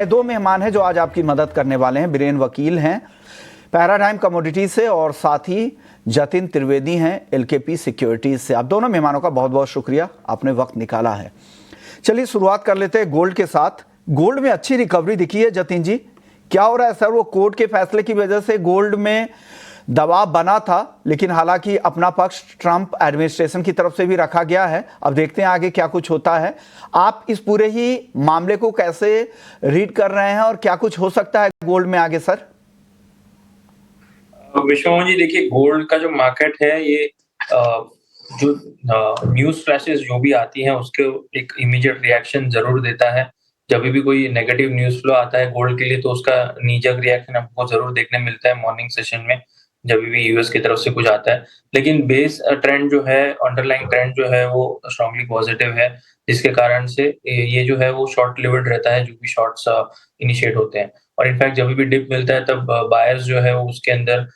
दो मेहमान हैं जो आज आपकी मदद करने वाले हैं। बीरेन वकील हैं पैराडाइम कमोडिटीज से और साथ ही जतिन त्रिवेदी हैं एलकेपी सिक्योरिटीज से। आप दोनों मेहमानों का बहुत बहुत शुक्रिया, आपने वक्त निकाला है। चलिए शुरुआत कर लेते हैं गोल्ड के साथ। गोल्ड में अच्छी रिकवरी दिखी है जतिन जी, क्या हो रहा है सर? वो कोर्ट के फैसले की वजह से गोल्ड में दबाव बना था, लेकिन हालांकि अपना पक्ष ट्रंप एडमिनिस्ट्रेशन की तरफ से भी रखा गया है। अब देखते हैं आगे क्या कुछ होता है। आप इस पूरे ही मामले को कैसे रीड कर रहे हैं और क्या कुछ हो सकता है गोल्ड में आगे सर? विश्वमोहन जी, देखिए गोल्ड का जो मार्केट है ये जो न्यूज फ्लैशेस जो भी आती हैं उसके एक इमीडिएट रिएक्शन जरूर देता है। जब भी कोई नेगेटिव न्यूज फ्लो आता है गोल्ड के लिए तो उसका नीजक रिएक्शन हमको जरूर देखने मिलता है मॉर्निंग सेशन में, जब भी यूएस की तरफ से कुछ आता है। लेकिन बेस ट्रेंड जो है, अंडरलाइंग ट्रेंड जो है वो स्ट्रांगली पॉजिटिव है, जिसके कारण से ये जो है वो शॉर्ट लिविड रहता है जो भी शॉर्ट्स इनिशिएट होते हैं। और इनफैक्ट जब भी डिप मिलता है तब बायर्स जो है वो उसके अंदर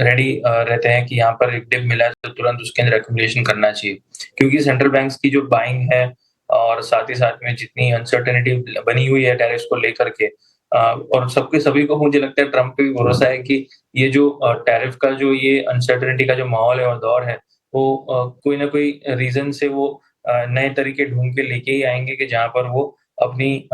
रेडी रहते हैं कि यहाँ पर एक डिप मिला है तो तुरंत उसके अंदर एक्यूमुलेशन करना चाहिए, क्योंकि सेंट्रल बैंक्स की जो बाइंग है और साथ ही साथ में जितनी अनसर्टेनिटी बनी हुई है टैरिफ्स को लेकर के, और सभी को मुझे लगता है ट्रंप पे भी भरोसा है कि ये जो टैरिफ का जो ये अनसर्टेनिटी का जो माहौल है और दौर है वो कोई ना कोई रीजन से वो नए तरीके ढूंढ के लेके ही आएंगे कि जहाँ पर वो अपनी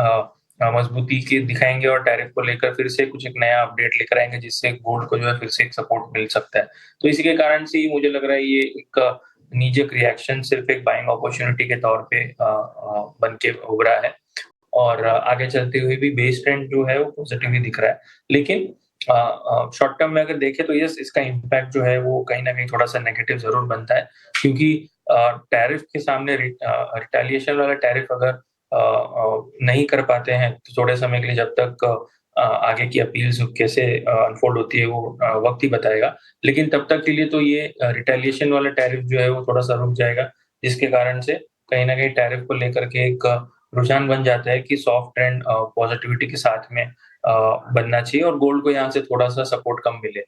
मजबूती के दिखाएंगे और टैरिफ को लेकर फिर से कुछ एक नया अपडेट लेकर आएंगे जिससे गोल्ड को जो है फिर से एक सपोर्ट मिल सकता है। तो इसी के कारण से ही मुझे लग रहा है ये एक नीजक रिएक्शन सिर्फ एक बाइंग अपॉर्चुनिटी के तौर पे बन के उभरा है और आगे चलते हुए भी बेस ट्रेंड जो है वो पॉजिटिव ही दिख रहा है। लेकिन शॉर्ट टर्म में अगर देखें तो यस, इसका इम्पैक्ट जो है वो कहीं ना कहीं थोड़ा सा नेगेटिव जरूर बनता है, क्योंकि टैरिफ के सामने रिटेलिएशन वाला टैरिफ अगर नहीं कर पाते हैं तो थोड़े समय के लिए, जब तक आगे की अपील्स कैसे अनफोल्ड होती है वो वक्त ही बताएगा। लेकिन तब तक के लिए तो ये रिटेलिएशन वाला टैरिफ जो है वो थोड़ा सा रुक जाएगा, जिसके कारण से कहीं ना कहीं टैरिफ को लेकर के एक रुझान बन जाता है कि सॉफ्ट ट्रेंड पॉजिटिविटी के साथ में बनना चाहिए और गोल्ड को यहाँ से थोड़ा सा सपोर्ट कम मिले।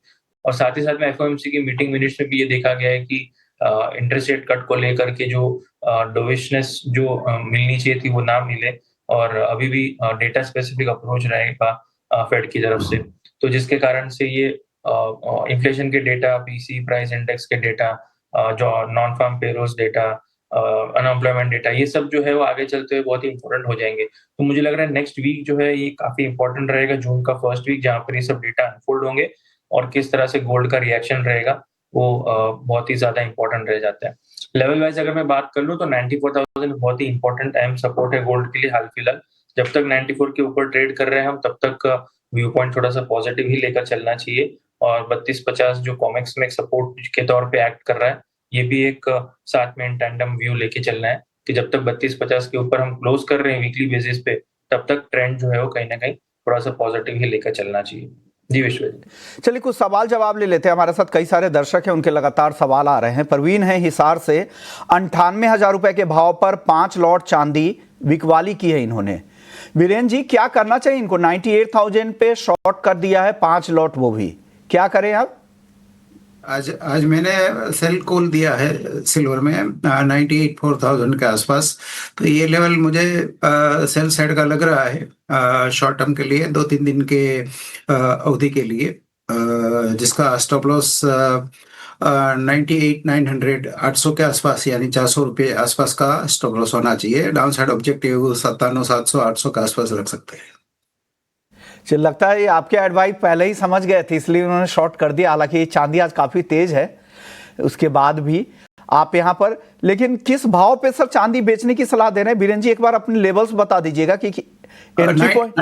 और साथ ही साथ में एफओएमसी की मीटिंग मिनट्स में भी ये देखा गया है कि इंटरेस्ट रेट कट को लेकर के जो डोविशनेस जो मिलनी चाहिए थी वो ना मिले, और अभी भी डेटा स्पेसिफिक अप्रोच रहेगा फेड की तरफ से, तो जिसके कारण से ये इन्फ्लेशन के डेटा, पीसी प्राइस इंडेक्स के डेटा, जो non farm payrolls data, unemployment data, ये सब जो है वो आगे चलते हुए बहुत ही इंपॉर्टेंट हो जाएंगे। तो मुझे लग रहा है नेक्स्ट वीक जो है ये काफी इंपॉर्टेंट रहेगा, जून का फर्स्ट वीक, जहाँ पर ये सब डेटा अनफोल्ड होंगे और किस तरह से गोल्ड का रिएक्शन रहेगा वो बहुत ही ज्यादा इंपॉर्टेंट रह जाता है। लेवल वाइज अगर मैं बात कर लूँ तो 94,000 बहुत ही इंपॉर्टेंट अहम सपोर्ट है गोल्ड के लिए हाल फिलहाल। जब तक 94 के ऊपर ट्रेड कर रहे हैं हम, तब तक व्यू पॉइंट थोड़ा सा पॉजिटिव ही लेकर चलना चाहिए। और 3250 जो कॉमेक्स में एक सपोर्ट के तौर पे एक्ट कर रहा है, ये भी एक साथ में इन टैंडम व्यू लेके चलना है कि जब तक 3250 के ऊपर हम क्लोज कर रहे हैं वीकली बेसिस पे, तब तक ट्रेंड जो है वो कहीं ना कहीं थोड़ा सा पॉजिटिव ही लेकर चलना चाहिए। जी विश्व। चलिए कुछ सवाल जवाब ले लेते हैं। हमारे साथ कई सारे दर्शक हैं, उनके लगातार सवाल आ रहे हैं। परवीन है हिसार से, 98,000 रुपए के भाव पर 5 लॉट चांदी बिकवाली की है इन्होंने। बीरेन जी क्या करना चाहिए इनको? 98,000 पे शॉर्ट कर दिया है 5 लॉट, वो भी क्या करें आप? आज मैंने सेल कॉल दिया है सिल्वर में 98,400 के आसपास, तो ये लेवल मुझे सेल साइड का लग रहा है शॉर्ट टर्म के लिए, 2-3 दिन के अवधि के लिए, जिसका स्टॉप लॉस 98,900 800 के आसपास, यानी 400 रुपये आसपास का स्टॉप लॉस होना चाहिए। डाउन साइड ऑब्जेक्टिव 57,700 800 के आसपास रख सकते हैं। चल लगता है ये आपके एडवाइस पहले ही समझ गए थे, इसलिए उन्होंने शॉर्ट कर दिया। हालांकि चांदी आज काफी तेज है, उसके बाद भी आप यहाँ पर, लेकिन किस भाव पे सर चांदी बेचने की सलाह दे रहे हैं बीरेन जी? एक बार अपने लेवल्स बता दीजिएगा कि एंट्री पॉइंट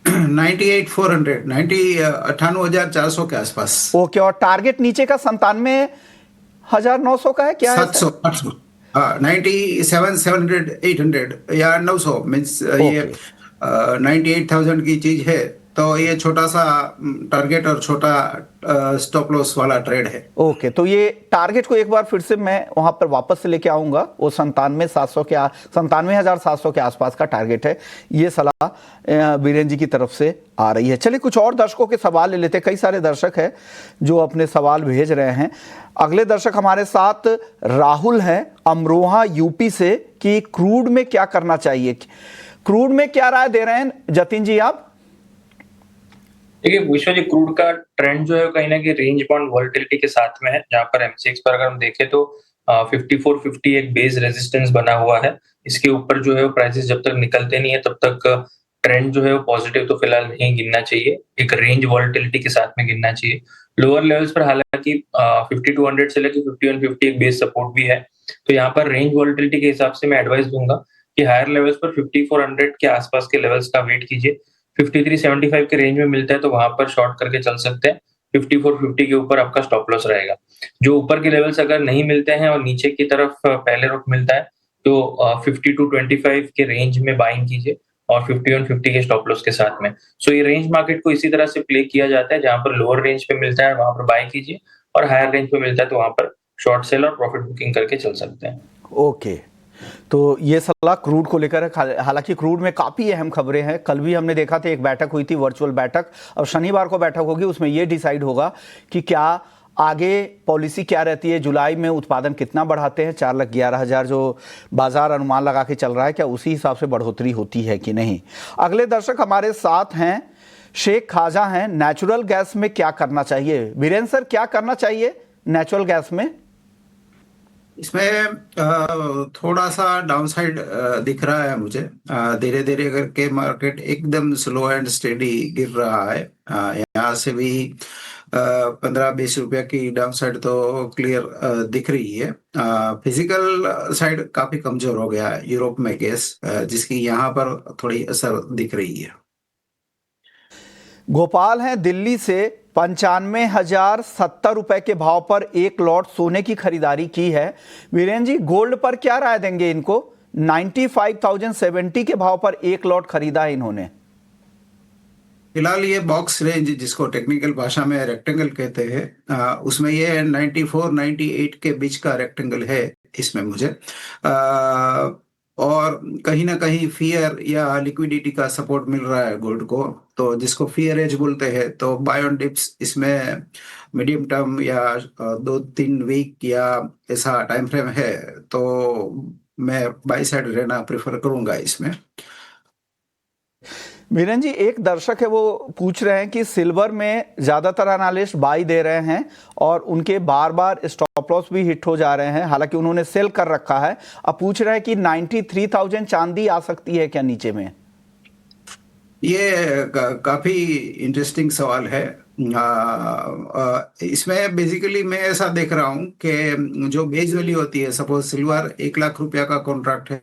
98,400 98,400 के आसपास। ओके, और टारगेट नीचे का 97,900 का है क्या? 700 800 97,700 800 या 900 मीन्स ये 98,000 की चीज है, तो ये छोटा सा टारगेट और छोटा स्टॉप लॉस वाला ट्रेड है। ओके, तो ये टारगेट को एक बार फिर से मैं वहां पर वापस से लेके आऊंगा, वो 97,700 के आसपास का टारगेट है। ये सलाह बीरेन जी की तरफ से आ रही है। चलिए कुछ और दर्शकों के सवाल ले लेते हैं। कई सारे दर्शक हैं जो अपने सवाल भेज रहे हैं। अगले दर्शक हमारे साथ राहुल हैं अमरोहा यूपी से, कि क्रूड में क्या करना चाहिए? क्रूड में क्या राय दे रहे हैं जतिन जी आप? देखिए विश्व जी, क्रूड का ट्रेंड जो है कहीं ना कहीं रेंज बाउंड वोलेटिलिटी के साथ में है, जहां पर एमसीएक्स पर अगर हम देखें तो 5450 एक बेस रेजिस्टेंस बना हुआ है। इसके ऊपर जो है वो प्राइसेस जब तक निकलते नहीं है तब तक ट्रेंड जो है वो पॉजिटिव तो फिलहाल नहीं गिनना चाहिए, एक रेंज वोलेटिलिटी के साथ में गिनना चाहिए। लोअर लेवल्स पर हालांकि 5200 से लेकर 5150 एक बेस सपोर्ट भी है, तो यहाँ पर रेंज वोलेटिलिटी के हिसाब से मैं एडवाइस दूंगा कि हायर लेवल्स पर 5400 के आसपास के लेवल्स का वेट कीजिए। 5375 के रेंज में मिलता है तो वहां पर शॉर्ट करके चल सकते हैं। 5450 के ऊपर आपका स्टॉप लॉस रहेगा। जो ऊपर के लेवल्स अगर नहीं मिलते हैं और नीचे की तरफ पहले रुख मिलता है तो 5225 के रेंज में बाइंग कीजिए और 5150 के स्टॉप लॉस के साथ में। सो ये रेंज मार्केट को इसी तरह से प्ले किया जाता है, जहां पर लोअर रेंज पे मिलता है वहां पर बाय कीजिए और हायर रेंज पे मिलता है तो वहां पर शॉर्ट सेल और प्रॉफिट बुकिंग करके चल सकते हैं। ओके, तो ये सलाह क्रूड को लेकर है। हालांकि क्रूड में काफ़ी अहम खबरें हैं। कल भी हमने देखा था एक बैठक हुई थी, वर्चुअल बैठक। अब शनिवार को बैठक होगी, उसमें ये डिसाइड होगा कि क्या आगे पॉलिसी क्या रहती है। जुलाई में उत्पादन कितना बढ़ाते हैं, 4,11,000 जो बाजार अनुमान लगा के चल रहा है, क्या उसी हिसाब से बढ़ोतरी होती है कि नहीं। अगले दर्शक हमारे साथ हैं, शेख ख्वाजा हैं। नेचुरल गैस में क्या करना चाहिए वीरेंद्र सर, क्या करना चाहिए नेचुरल गैस में? इसमें थोड़ा सा डाउनसाइड दिख रहा है मुझे। धीरे धीरे करके मार्केट एकदम स्लो एंड स्टेडी गिर रहा है। यहाँ से भी 15-20 रुपया की डाउनसाइड तो क्लियर दिख रही है। फिजिकल साइड काफी कमजोर हो गया है यूरोप में गैस, जिसकी यहाँ पर थोड़ी असर दिख रही है। गोपाल हैं दिल्ली से। 95,070 रुपए के भाव पर एक लॉट सोने की खरीदारी की है। वीरेंद्र जी, गोल्ड पर क्या राय देंगे इनको? 95,070 के भाव पर एक लॉट खरीदा है इन्होंने। फिलहाल ये बॉक्स रेंज, जिसको टेक्निकल भाषा में रेक्टेंगल कहते हैं, उसमें ये 94-98 के बीच का रेक्टेंगल है इसमें मुझे। और कहीं ना कहीं फियर या लिक्विडिटी का सपोर्ट मिल रहा है गोल्ड को, तो जिसको फियर एज बोलते हैं। तो बाय ऑन डिप्स इसमें मीडियम टर्म या 2-3 वीक या ऐसा टाइम फ्रेम है, तो मैं बाय साइड रहना प्रेफर करूंगा इसमें। वीरेंद्र जी, एक दर्शक है, वो पूछ रहे हैं कि सिल्वर में ज्यादातर एनालिस्ट बाई दे रहे हैं और उनके बार बार स्टॉप लॉस भी हिट हो जा रहे हैं, हालांकि उन्होंने सेल कर रखा है। अब पूछ रहे हैं कि 93,000 चांदी आ सकती है क्या नीचे में? ये काफी इंटरेस्टिंग सवाल है। इसमें बेसिकली मैं ऐसा देख रहा हूँ कि जो बेस वैल्यू होती है, सपोज सिल्वर 1 लाख रुपया का कॉन्ट्रैक्ट है,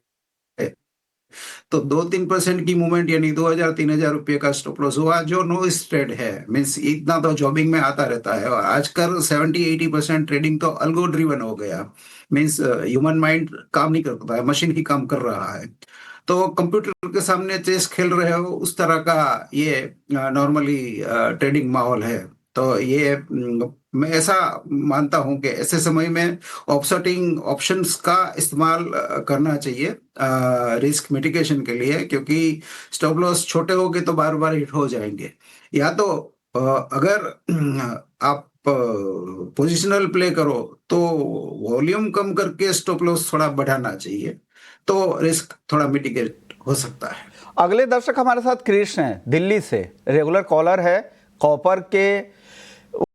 तो 2-3% की मूवमेंट यानी 2,000-3,000 रुपये का स्टॉप लॉस हुआ, जो नो स्ट्रेड है। मीन्स इतना तो जॉबिंग में आता रहता है। और आजकल 70-80% ट्रेडिंग तो अल्गो ड्रिवन हो गया। मीन्स ह्यूमन माइंड काम नहीं करता है, मशीन ही काम कर रहा है। तो कंप्यूटर के सामने चेस खेल रहे हो, उस तरह का ये नॉर्मली ट्रेडिंग माहौल है। तो ये मैं ऐसा मानता हूं कि ऐसे समय में ऑफसेटिंग ऑप्शंस का इस्तेमाल करना चाहिए रिस्क मिटिगेशन के लिए, क्योंकि स्टॉप लॉस छोटे हो गए तो बार बार हिट हो जाएंगे। या तो अगर आप पोजिशनल प्ले करो तो वॉल्यूम कम करके स्टॉप लॉस थोड़ा बढ़ाना चाहिए, तो रिस्क थोड़ा मिटिगेट हो सकता है। अगले दर्शक हमारे साथ कृष्ण हैं दिल्ली से, रेगुलर कॉलर है। कॉपर के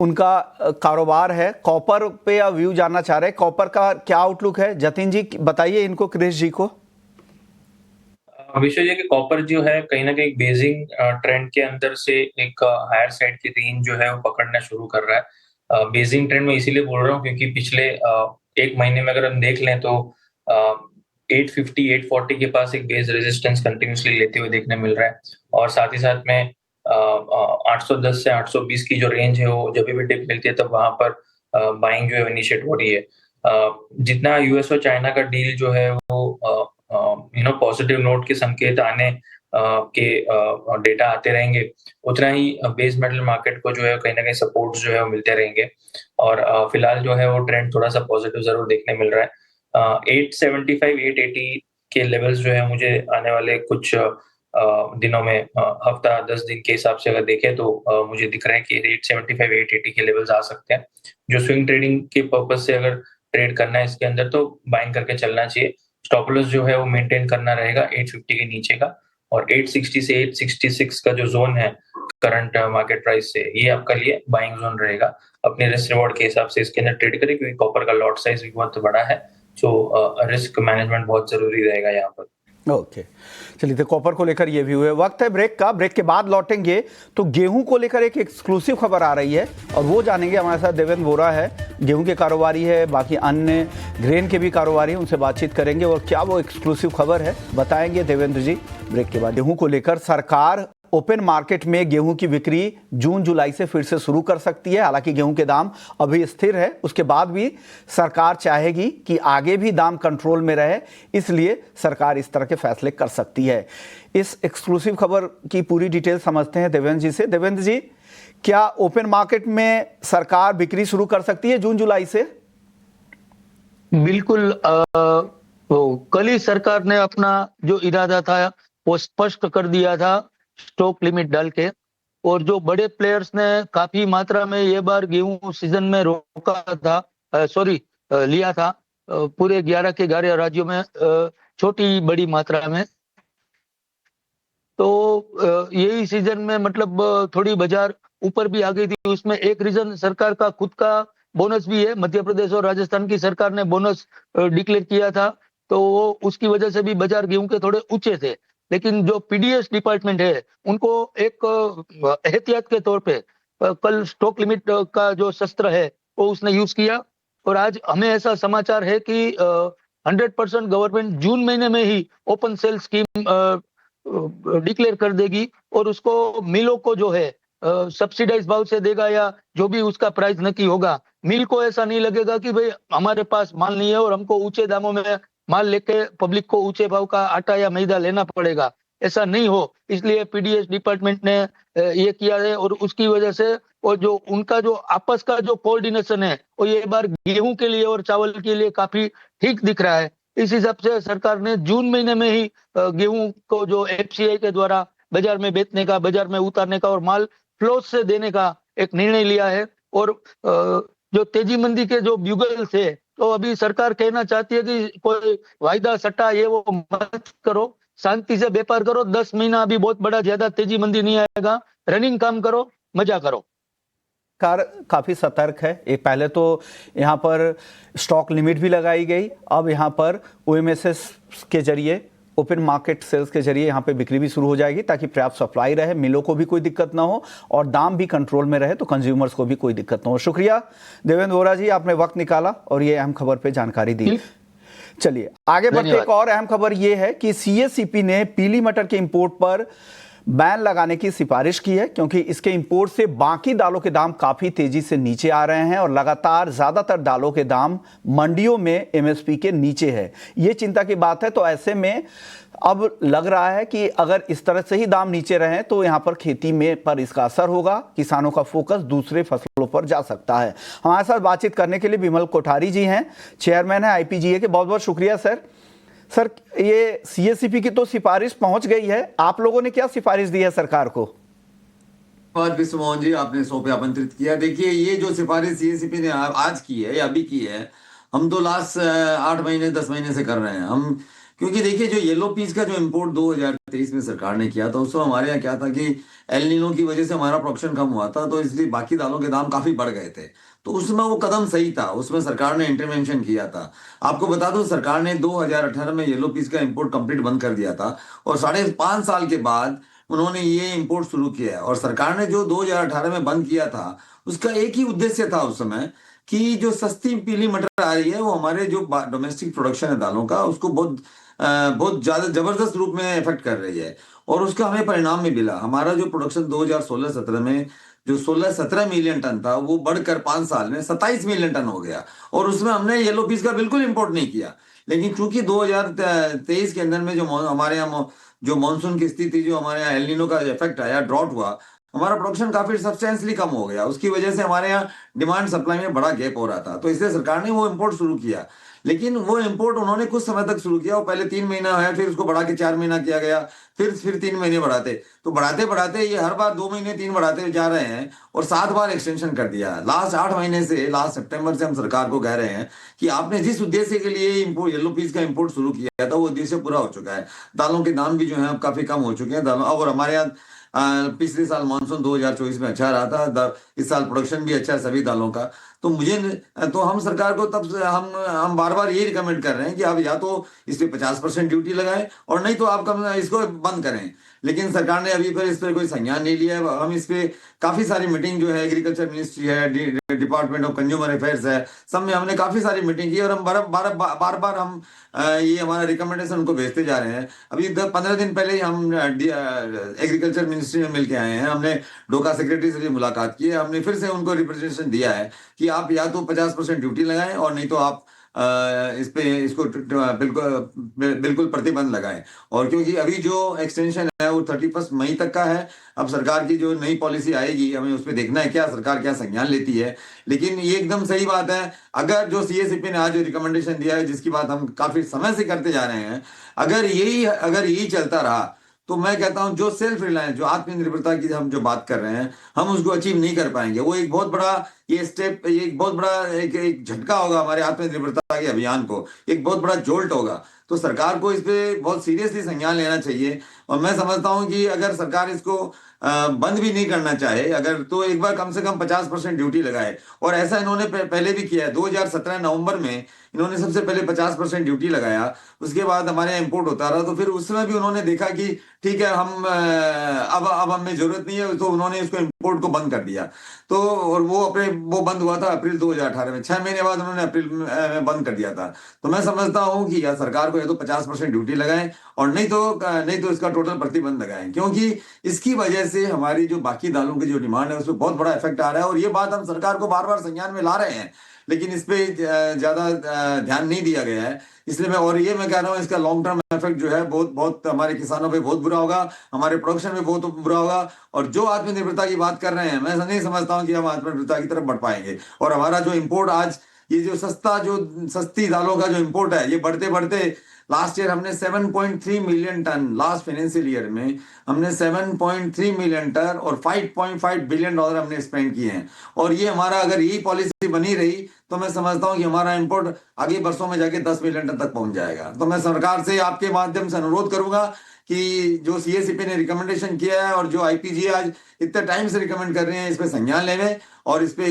उनका कारोबार है, कॉपर पे या व्यू जानना चाह रहे हैं। कॉपर का क्या आउटलुक है? जतिन जी बताइए इनको, कृष्ण जी को। विषय ये कि कॉपर जो है कहीं ना कहीं बेसिंग ट्रेंड के अंदर से एक हायर साइड की रेंज जो है वो पकड़ना शुरू कर रहा है। बेसिंग ट्रेंड में इसीलिए बोल रहा हूँ क्योंकि पिछले एक महीने में अगर हम देख लें तो 850 840 के पास एक बेस रेजिस्टेंस कंटिन्यूसली लेते हुए देखने मिल रहा है, और साथ ही साथ में 810 से 820 की जो रेंज है वो जब भी डिप मिलती है तब वहां पर बाइंग जो है इनिशिएट हो रही है। जितना यूएस और चाइना का डील जो है वो पॉजिटिव नोट के संकेत आने के डेटा आते रहेंगे, उतना ही बेस मेटल मार्केट को जो है कहीं ना कहीं सपोर्ट जो है वो मिलते रहेंगे। और फिलहाल जो है वो ट्रेंड थोड़ा सा पॉजिटिव जरूर देखने मिल रहा है। 875 880 के लेवल्स जो है मुझे आने वाले कुछ दिनों में, हफ्ता 10 दिन के हिसाब से अगर देखें तो मुझे दिख रहा है कि 875 880 के लेवल्स आ सकते हैं। जो स्विंग ट्रेडिंग के पर्पज से अगर ट्रेड करना है इसके अंदर तो बाइंग करके चलना चाहिए। स्टॉप लॉस जो है वो मेंटेन करना रहेगा 850 के नीचे का, और 860 से 866 का जो जोन है करंट मार्केट प्राइस से, ये आपका लिए बाइंग जोन रहेगा। अपने रिस्क रिवॉर्ड के हिसाब से इसके अंदर ट्रेड करें, क्योंकि कॉपर का लॉट साइज भी बहुत बड़ा है, तो रिस्क मैनेजमेंट बहुत जरूरी रहेगा यहाँ पर। ओके, चलिए, तो कॉपर को लेकर ये व्यू है। वक्त है ब्रेक का, ब्रेक के बाद लौटेंगे तो गेहूं को लेकर एक एक्सक्लूसिव खबर आ रही है और वो जानेंगे। हमारे साथ देवेंद्र वोरा है, गेहूं के कारोबारी है, बाकी अन्य ग्रेन के भी कारोबारी हैं, उनसे बातचीत करेंगे और क्या वो एक्सक्लूसिव खबर है बताएंगे देवेंद्र जी ब्रेक के बाद। गेहूं को लेकर सरकार ओपन मार्केट में गेहूं की बिक्री जून जुलाई से फिर से शुरू कर सकती है। हालांकि गेहूं के दाम अभी स्थिर है, उसके बाद भी सरकार चाहेगी कि आगे भी दाम कंट्रोल में रहे, इसलिए सरकार इस तरह के फैसले कर सकती है। इस एक्सक्लूसिव खबर की पूरी डिटेल समझते हैं देवेंद्र जी से। देवेंद्र जी, क्या ओपन मार्केट में सरकार बिक्री शुरू कर सकती है जून जुलाई से? बिल्कुल, कल ही सरकार ने अपना जो इरादा था वो स्पष्ट कर दिया था स्टॉक लिमिट डाल के, और जो बड़े प्लेयर्स ने काफी मात्रा में ये बार गेहूं सीजन में रोका था, लिया था पूरे 11 के 11 राज्यों में, छोटी बड़ी मात्रा में। तो यही सीजन में मतलब थोड़ी बाजार ऊपर भी आ गई थी। उसमें एक रीजन सरकार का खुद का बोनस भी है। मध्य प्रदेश और राजस्थान की सरकार ने बोनस डिक्लेयर किया था, तो वो उसकी वजह से भी बाजार गेहूं के थोड़े ऊंचे थे। लेकिन जो पीडीएस डिपार्टमेंट है उनको एक एहतियात के तौर पे कल स्टॉक लिमिट का जो शस्त्र है वो उसने यूज किया, और आज हमें ऐसा समाचार है कि 100% गवर्नमेंट जून महीने में ही ओपन सेल स्कीम डिक्लेयर कर देगी, और उसको मिलों को जो है सब्सिडाइज भाव से देगा, या जो भी उसका प्राइस नक्की होगा। मिल को ऐसा नहीं लगेगा कि भाई हमारे पास माल नहीं है और हमको ऊंचे दामों में माल लेके पब्लिक को ऊंचे भाव का आटा या मैदा लेना पड़ेगा, ऐसा नहीं हो। इसलिए पीडीएस डिपार्टमेंट ने ये किया है, और उसकी वजह से और जो उनका जो आपस का जो कोऑर्डिनेशन है वो ये बार गेहूं के लिए और चावल के लिए काफी ठीक दिख रहा है। इस हिसाब से सरकार ने जून महीने में ही गेहूं को जो एफसीआई के द्वारा बाजार में बेचने का, बाजार में उतारने का और माल फ्लो से देने का एक निर्णय लिया है। और जो तेजी मंदी के जो ब्यूगल थे, तो अभी सरकार कहना चाहती है कि कोई वायदा सट्टा ये वो मत करो, शांति से व्यापार करो। 10 महीना अभी बहुत बड़ा ज्यादा तेजी मंदी नहीं आएगा, रनिंग काम करो, मजा करो। सरकार काफी सतर्क है। एक पहले तो यहाँ पर स्टॉक लिमिट भी लगाई गई, अब यहाँ पर ओएमएसएस के जरिए, ओपन मार्केट सेल्स के जरिए यहाँ पे बिक्री भी शुरू हो जाएगी, ताकि पर्याप्त सप्लाई रहे, मिलों को भी कोई दिक्कत ना हो और दाम भी कंट्रोल में रहे, तो कंज्यूमर्स को भी कोई दिक्कत ना हो। शुक्रिया देवेंद्र वोरा जी, आपने वक्त निकाला और ये अहम खबर पे जानकारी दी। चलिए आगे बढ़ते। एक और अहम खबर ये है कि सीएसईपी ने पीली मटर के इंपोर्ट पर बैन लगाने की सिफारिश की है, क्योंकि इसके इंपोर्ट से बाकी दालों के दाम काफी तेजी से नीचे आ रहे हैं और लगातार ज्यादातर दालों के दाम मंडियों में एमएसपी के नीचे है। ये चिंता की बात है। तो ऐसे में अब लग रहा है कि अगर इस तरह से ही दाम नीचे रहे तो यहां पर खेती में पर इसका असर होगा, किसानों का फोकस दूसरे फसलों पर जा सकता है। हमारे साथ बातचीत करने के लिए विमल कोठारी जी हैं, चेयरमैन है आईपीजीए के। बहुत बहुत शुक्रिया सर। सर, ये सीएसईपी की तो सिफारिश पहुंच गई है, आप लोगों ने क्या सिफारिश दी है सरकार को? विश्व मोहन जी, आपने 100 पे आमंत्रित किया। देखिए, ये जो सिफारिश सीएसईपी ने आज की है या अभी की है, हम तो लास्ट 8 महीने 10 महीने से कर रहे हैं हम। क्योंकि देखिए, जो येलो पीस का जो इंपोर्ट 2023 में सरकार ने किया था, उसमें हमारे यहाँ क्या था कि एल नीनो की वजह से हमारा प्रोडक्शन कम हुआ था, तो इसलिए बाकी दालों के दाम काफी बढ़ गए थे। तो उसमें वो कदम सही था, उसमें सरकार ने इंटरवेंशन किया था। आपको बता दूं, सरकार ने 2018 में येलो पीस का इंपोर्ट कंप्लीट बंद कर दिया था, और 5.5 साल के बाद उन्होंने ये इंपोर्ट शुरू किया है। और सरकार ने जो 2018 में बंद किया था, उसका एक ही उद्देश्य था उस समय, कि जो सस्ती पीली मटर आ रही है वो हमारे जो डोमेस्टिक प्रोडक्शन है दालों का, उसको बहुत ज्यादा जबरदस्त रूप में इफेक्ट कर रही है। और उसका हमें परिणाम भी मिला। हमारा जो प्रोडक्शन 2016-17 में जो 16-17 मिलियन टन था, वो बढ़कर 5 साल में 27 मिलियन टन हो गया, और उसमें हमने येलो पीस का बिल्कुल इंपोर्ट नहीं किया। लेकिन चूंकि 2023 के अंदर में जो हमारे यहाँ जो मानसून की स्थिति, जो हमारे यहाँ एल नीनो का इफेक्ट आया, ड्रॉट हुआ, हमारा प्रोडक्शन काफी सब्सटेंशियली कम हो गया। उसकी वजह से हमारे यहाँ डिमांड सप्लाई में बड़ा गैप हो रहा था, तो इसलिए सरकार ने वो इम्पोर्ट शुरू किया। लेकिन वो इम्पोर्ट उन्होंने कुछ समय तक शुरू किया, वो पहले 3 महीना है, फिर उसको बढ़ा के 4 महीना किया गया, फिर 3 महीने बढ़ाते, तो बढ़ाते बढ़ाते ये हर बार 2 महीने 3 बढ़ाते जा रहे हैं और 7 बार एक्सटेंशन कर दिया। लास्ट 8 महीने से, लास्ट सितंबर से हम सरकार को कह रहे हैं कि आपने जिस उद्देश्य के लिए इम्पोर्ट येलो पीस का इम्पोर्ट शुरू किया था वो उद्देश्य पूरा हो चुका है। दालों के दाम भी जो है अब काफी कम हो चुके हैं दालों, और हमारे यहाँ पिछले साल मानसून 2024 में अच्छा रहा था, इस साल प्रोडक्शन भी अच्छा है सभी दालों का। तो हम सरकार को तब से हम बार बार ये रिकमेंड कर रहे हैं कि आप या तो इस पे 50% ड्यूटी लगाएं और नहीं तो आप कम इसको बंद करें। लेकिन सरकार ने अभी पर इस पर कोई संज्ञान नहीं लिया है। हम इस पे काफी सारी मीटिंग जो है, एग्रीकल्चर मिनिस्ट्री है, डिपार्टमेंट ऑफ कंज्यूमर अफेयर्स है, सब में हमने काफी सारी मीटिंग की और हम बार बार हम ये हमारा रिकमेंडेशन उनको भेजते जा रहे हैं। अभी 15 दिन पहले ही हम एग्रीकल्चर मिनिस्ट्री में मिलके आए हैं, हमने डोका सेक्रेटरी से भी मुलाकात की है, हमने फिर से उनको रिप्रेजेंटेशन दिया है कि आप या तो 50% ड्यूटी लगाएं और नहीं तो आप इसको बिल्कुल प्रतिबंध लगाएं। और क्योंकि अभी जो एक्सटेंशन है वो 31 मई तक का है। अब सरकार की जो नई पॉलिसी आएगी हमें उस पर देखना है क्या सरकार क्या संज्ञान लेती है। लेकिन ये एकदम सही बात है, अगर जो सीएससीपी ने आज जो रिकमेंडेशन दिया है, जिसकी बात हम काफी समय से करते जा रहे हैं, अगर यही चलता रहा तो मैं कहता हूं जो सेल्फ रिलायंस, जो आत्मनिर्भरता की हम जो बात कर रहे हैं, हम उसको अचीव नहीं कर पाएंगे। वो एक बहुत बड़ा ये एक बहुत बड़ा एक झटका होगा हमारे आत्मनिर्भरता के अभियान को, एक बहुत बड़ा जोल्ट होगा। तो सरकार को इस पे बहुत सीरियसली संज्ञान लेना चाहिए। और मैं समझता हूं कि अगर सरकार इसको बंद भी नहीं करना चाहे, अगर तो एक बार कम से कम 50% ड्यूटी लगाए। और ऐसा इन्होंने पहले भी किया है। 2017 नवंबर में इन्होंने सबसे पहले 50% ड्यूटी लगाया, उसके बाद हमारे यहाँ इम्पोर्ट होता रहा, तो फिर उस समय भी उन्होंने देखा कि ठीक है, हम अब हमें जरूरत नहीं है, तो उन्होंने इसको इम्पोर्ट को बंद कर दिया। तो और वो बंद हुआ था अप्रैल 2018 में, 6 महीने बाद उन्होंने अप्रैल में बंद कर दिया था। तो मैं समझता हूँ कि या सरकार को या तो 50% ड्यूटी लगाएं और नहीं तो इसका टोटल प्रतिबंध लगाएं, क्योंकि इसकी वजह से हमारी जो बाकी दालों की जो डिमांड है उस पर बहुत बड़ा इफेक्ट आ रहा है। और ये बात हम सरकार को बार बार संज्ञान में ला रहे हैं, लेकिन इस पे ज्यादा ध्यान नहीं दिया गया है। इसलिए मैं कह रहा हूँ इसका लॉन्ग टर्म इफेक्ट जो है बहुत हमारे किसानों पे बहुत बुरा होगा, हमारे प्रोडक्शन में बहुत बुरा होगा। और जो आत्मनिर्भरता की बात कर रहे हैं, मैं नहीं समझता हूँ कि हम आत्मनिर्भरता की तरफ बढ़ पाएंगे। और हमारा जो इम्पोर्ट आज ये जो सस्ती दालों का जो इम्पोर्ट है, ये बढ़ते बढ़ते लास्ट ईयर हमने 7.3 million ton, last financial year में हमने 7.3 मिलियन टन और $5.5 बिलियन हमने स्पेंड किए हैं। और ये हमारा अगर यही पॉलिसी बनी रही तो मैं समझता हूं कि हमारा इंपोर्ट आगे वर्षों में जाके 10 मिलियन टन तक पहुंच जाएगा। तो मैं सरकार से आपके माध्यम से अनुरोध करूंगा कि जो सीएससीपी ने रिकमेंडेशन किया है और जो आईपीजी आज इतने टाइम से रिकमेंड कर रहे हैं, इस पे संज्ञान लेवे और इस पे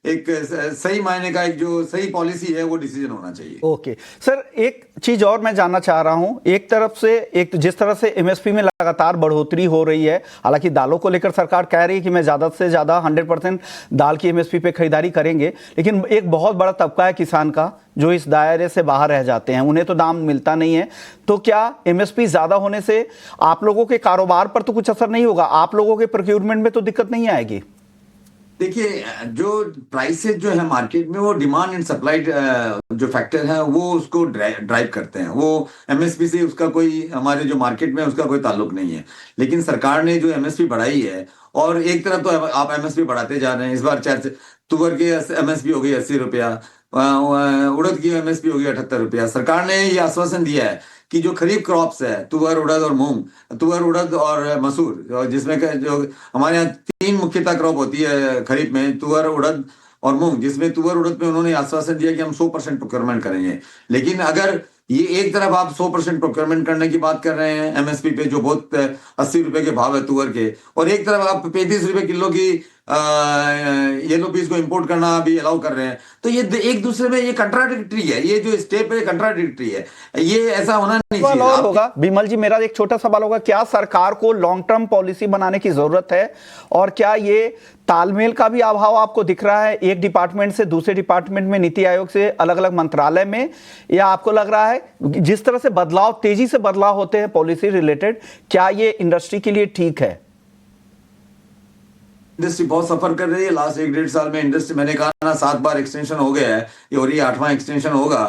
एक सही मायने का एक जो सही पॉलिसी है वो डिसीजन होना चाहिए। ओके सर, एक चीज और मैं जानना चाह रहा हूं। एक तरफ से जिस तरह से एमएसपी में लगातार बढ़ोतरी हो रही है, हालांकि दालों को लेकर सरकार कह रही है कि मैं ज्यादा से ज्यादा 100% दाल की एमएसपी पे खरीदारी करेंगे, लेकिन एक बहुत बड़ा तबका है किसान का जो इस दायरे से बाहर रह जाते हैं, उन्हें तो दाम मिलता नहीं है। तो क्या एमएसपी ज्यादा होने से आप लोगों के कारोबार पर तो कुछ असर नहीं होगा? आप लोगों के प्रोक्योरमेंट में तो दिक्कत नहीं आएगी? देखिए, जो प्राइसेस जो है मार्केट में, वो डिमांड एंड सप्लाई जो फैक्टर है वो उसको ड्राइव करते हैं। वो एमएसपी से उसका कोई, हमारे जो मार्केट में उसका कोई ताल्लुक नहीं है। लेकिन सरकार ने जो एमएसपी बढ़ाई है, और एक तरफ तो आप एमएसपी बढ़ाते जा रहे हैं, इस बार तुअर की एमएसपी हो गई 80 रुपया, उड़द की एमएसपी हो गई 78 रुपया। सरकार ने ये आश्वासन दिया है कि जो खरीफ क्रॉप्स है, तुअर, उड़द और मूंग, तुअर, उड़द और मसूर, जिसमें जो हमारे यहाँ 3 मुख्यतः क्रॉप होती है खरीफ में, तुअर, उड़द और मूंग, जिसमें तुअर उड़द में उन्होंने आश्वासन दिया कि हम 100% प्रोक्योरमेंट करेंगे। लेकिन अगर ये एक तरफ आप 100% प्रोक्योरमेंट करने की बात कर रहे हैं एमएसपी पे, जो बहुत 80 रुपए के भाव है तुअर के, और एक तरफ आप 35 रुपए किलो की येलो पीस को इंपोर्ट करना भी अलाउ कर रहे हैं, तो ये एक दूसरे में ये कंट्राडिक्टरी है। ये जो स्टेप है कंट्राडिक्टरी है, ये ऐसा होना नहीं चाहिए। और होगा बिमल जी, मेरा एक छोटा सवाल होगा, क्या सरकार को लॉन्ग टर्म पॉलिसी बनाने की जरूरत है? और क्या ये तालमेल का भी अभाव आपको दिख रहा है एक डिपार्टमेंट से दूसरे डिपार्टमेंट में, नीति आयोग से अलग अलग मंत्रालय में? या आपको लग रहा है जिस तरह से तेजी से बदलाव होते हैं पॉलिसी रिलेटेड, क्या ये इंडस्ट्री के लिए ठीक है? इंडस्ट्री बहुत सफर कर रही है लास्ट 1-1.5 साल में। इंडस्ट्री, मैंने कहा ना, 7 बार एक्सटेंशन हो गया है, और ये 8वां एक्सटेंशन होगा।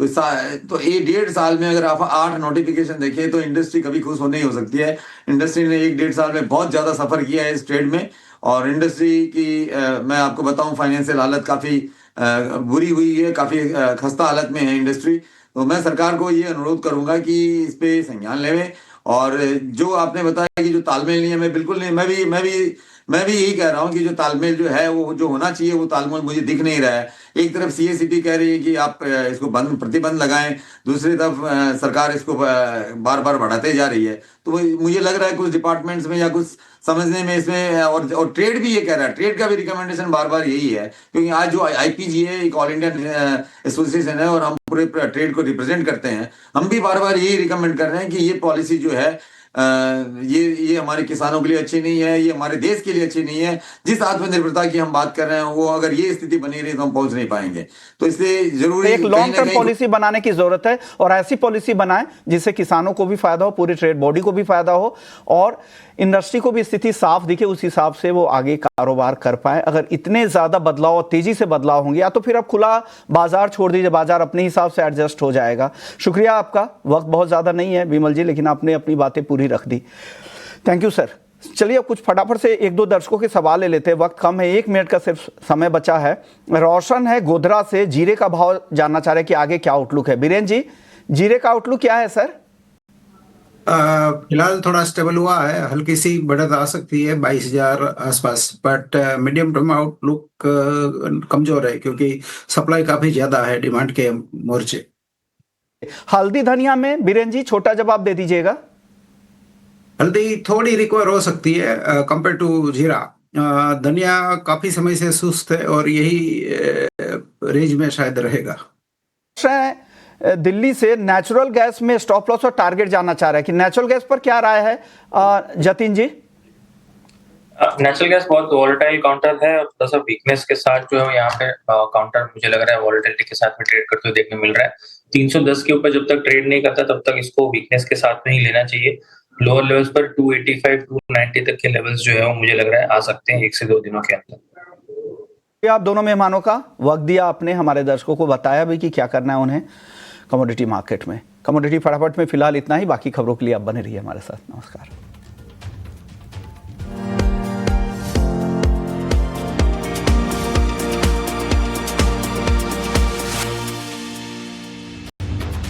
तो ये 1.5 साल में अगर आप 8 नोटिफिकेशन देखें तो इंडस्ट्री कभी खुश नहीं हो सकती है। इंडस्ट्री ने 1-1.5 साल में बहुत ज़्यादा सफ़र किया है इस ट्रेड में, और इंडस्ट्री की मैं आपको बताऊं फाइनेंशियल हालत काफ़ी बुरी हुई है, काफ़ी खस्ता हालत में है इंडस्ट्री। तो मैं सरकार को ये अनुरोध करूंगा कि इस पे संज्ञान लेवें, और जो आपने बताया कि जो तालमेल नहीं है, मैं बिल्कुल नहीं, मैं भी यही कह रहा हूँ कि जो तालमेल जो है वो जो होना चाहिए वो तालमेल मुझे दिख नहीं रहा है। एक तरफ सीएसीपी कह रही है कि आप इसको प्रतिबंध लगाएं, दूसरी तरफ सरकार इसको बार बार बढ़ाते जा रही है। तो मुझे लग रहा है कुछ डिपार्टमेंट्स में या कुछ समझने में इसमें, और ट्रेड भी ये कह रहा है, ट्रेड का भी रिकमेंडेशन बार बार यही है, क्योंकि आज जो आईपीजी है एक ऑल इंडिया एसोसिएशन है और हम पूरे ट्रेड को रिप्रेजेंट करते हैं। हम भी बार बार यही रिकमेंड कर रहे हैं कि ये पॉलिसी जो है ये हमारे किसानों के लिए अच्छी नहीं है, ये हमारे देश के लिए अच्छी नहीं है। जिस आत्मनिर्भरता की हम बात कर रहे हैं वो अगर ये स्थिति बनी रही तो हम पहुंच नहीं पाएंगे। तो इसलिए जरूरी एक लॉन्ग टर्म पॉलिसी बनाने की जरूरत है, और ऐसी पॉलिसी बनाएं जिससे किसानों को भी फायदा हो, पूरी ट्रेड बॉडी को भी फायदा हो, और इंडस्ट्री को भी स्थिति साफ दिखे, उस हिसाब से वो आगे कारोबार कर पाए। अगर इतने ज्यादा बदलाव और तेजी से बदलाव होंगे, या तो फिर अब खुला बाजार छोड़ दीजिए, बाजार अपने हिसाब से एडजस्ट हो जाएगा। शुक्रिया आपका, वक्त बहुत ज्यादा नहीं है विमल जी, लेकिन आपने अपनी बातें पूरी रख दी। Thank you sir. चलिए अब कुछ फटाफट से 1-2 दर्शकों के सवाल ले लेते हैं, वक्त कम है, 1 मिनट का सिर्फ समय बचा है। रोशन है गोधरा से, जीरे का भाव जानना चाह रहे हैं कि आगे क्या आउटलुक है। बीरेन जी, जीरे का आउटलुक क्या है सर? फिलहाल थोड़ा स्टेबल हुआ है, हल्की सी बढ़त आ सकती है 22,000 आसपास, बट मीडियम टर्म आउटलुक कमजोर है क्योंकि सप्लाई काफी ज्यादा है डिमांड के मोर्चे। हल्दी धनिया में बीरेन जी छोटा जवाब दे दीजिएगा। हल्दी थोड़ी रिकवर हो सकती है कंपेयर टू जीरा। धनिया काफी समय से सुस्त है और यही रेंज में शायद रहेगा। दिल्ली से नेचुरल गैस में स्टॉप लॉस और टारगेट जानना चाह रहा है कि नेचुरल गैस पर क्या राय है जतिन जी? नेचुरल गैस बहुत वॉलेटाइल काउंटर है, और थोड़ा सा वीकनेस के साथ जो है यहाँ पे काउंटर मुझे लग रहा है वॉलेटिलिटी के साथ में ट्रेड करते हुए देखने मिल रहा है। 310 के ऊपर जब तक ट्रेड नहीं करता तब तक इसको वीकनेस के साथ में ही लेना चाहिए। लोअर लेवल्स पर 285 290 तक के लेवल्स जो है वो मुझे लग रहा है आ सकते हैं 1 से 2 दिनों के अंदर। आप दोनों मेहमानों का वक्त दिया आपने, हमारे दर्शकों को बताया भी कि क्या करना है उन्हें कमोडिटी मार्केट में। कमोडिटी फटाफट में फिलहाल इतना ही, बाकी खबरों के लिए आप बने रहिए हमारे साथ। नमस्कार।